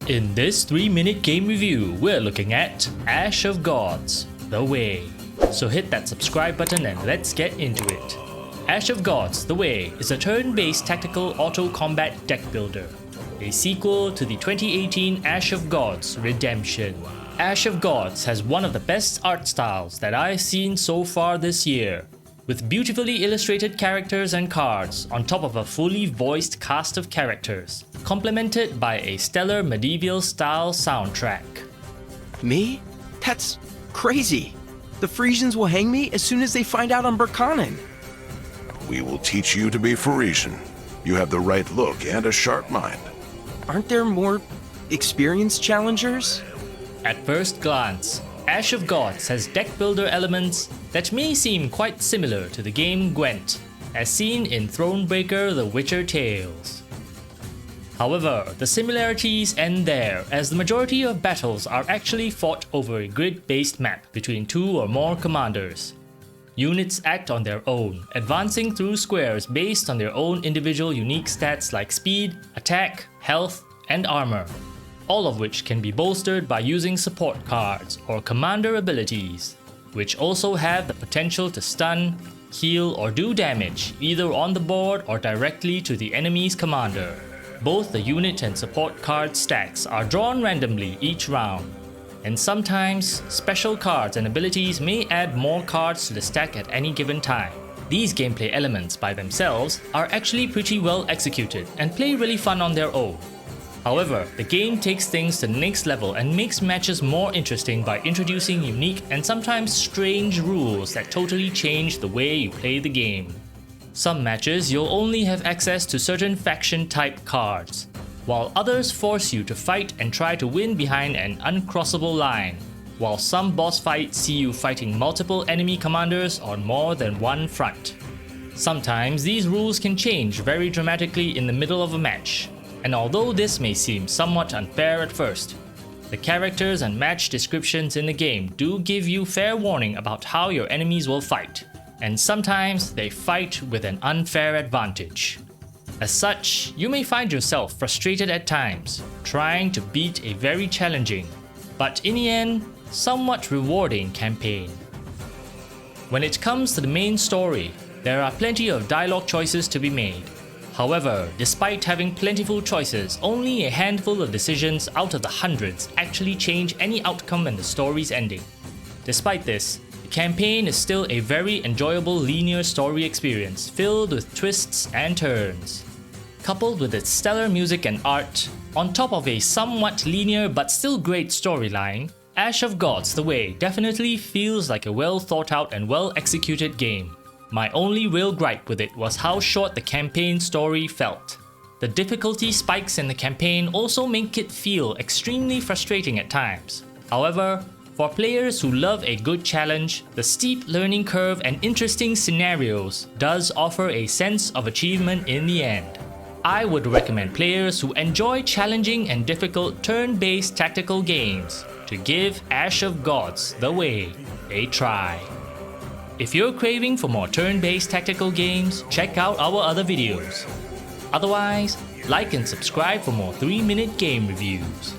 In this 3-minute game review, we're looking at Ash of Gods, The Way. So hit that subscribe button and let's get into it. Ash of Gods, The Way is a turn-based tactical auto-combat deck builder, a sequel to the 2018 Ash of Gods Redemption. Ash of Gods has one of the best art styles that I've seen so far this year, with beautifully illustrated characters and cards on top of a fully voiced cast of characters, complemented by a stellar medieval-style soundtrack. Me? That's crazy. The Frisians will hang me as soon as they find out I'm Berkanen. We will teach you to be Frisian. You have the right look and a sharp mind. Aren't there more experienced challengers? At first glance, Ash of Gods has deck builder elements that may seem quite similar to the game Gwent, as seen in Thronebreaker The Witcher Tales. However, the similarities end there, as the majority of battles are actually fought over a grid-based map between 2 or more commanders. Units act on their own, advancing through squares based on their own individual unique stats like speed, attack, health, and armor, all of which can be bolstered by using support cards or commander abilities, which also have the potential to stun, heal, or do damage either on the board or directly to the enemy's commander. Both the unit and support card stacks are drawn randomly each round, and sometimes special cards and abilities may add more cards to the stack at any given time. These gameplay elements by themselves are actually pretty well executed and play really fun on their own. However, the game takes things to the next level and makes matches more interesting by introducing unique and sometimes strange rules that totally change the way you play the game. Some matches you'll only have access to certain faction type cards, while others force you to fight and try to win behind an uncrossable line, while some boss fights see you fighting multiple enemy commanders on more than one front. Sometimes these rules can change very dramatically in the middle of a match, and although this may seem somewhat unfair at first, the characters and match descriptions in the game do give you fair warning about how your enemies will fight, and sometimes they fight with an unfair advantage. As such, you may find yourself frustrated at times, trying to beat a very challenging, but in the end, somewhat rewarding campaign. When it comes to the main story, there are plenty of dialogue choices to be made. However, despite having plentiful choices, only a handful of decisions out of the hundreds actually change any outcome in the story's ending. Despite this, the campaign is still a very enjoyable linear story experience filled with twists and turns. Coupled with its stellar music and art, on top of a somewhat linear but still great storyline, Ash of Gods The Way definitely feels like a well thought out and well executed game. My only real gripe with it was how short the campaign story felt. The difficulty spikes in the campaign also make it feel extremely frustrating at times. However, for players who love a good challenge, the steep learning curve and interesting scenarios does offer a sense of achievement in the end. I would recommend players who enjoy challenging and difficult turn-based tactical games to give Ash of Gods The Way a try. If you're craving for more turn-based tactical games, check out our other videos. Otherwise, like and subscribe for more 3-minute game reviews.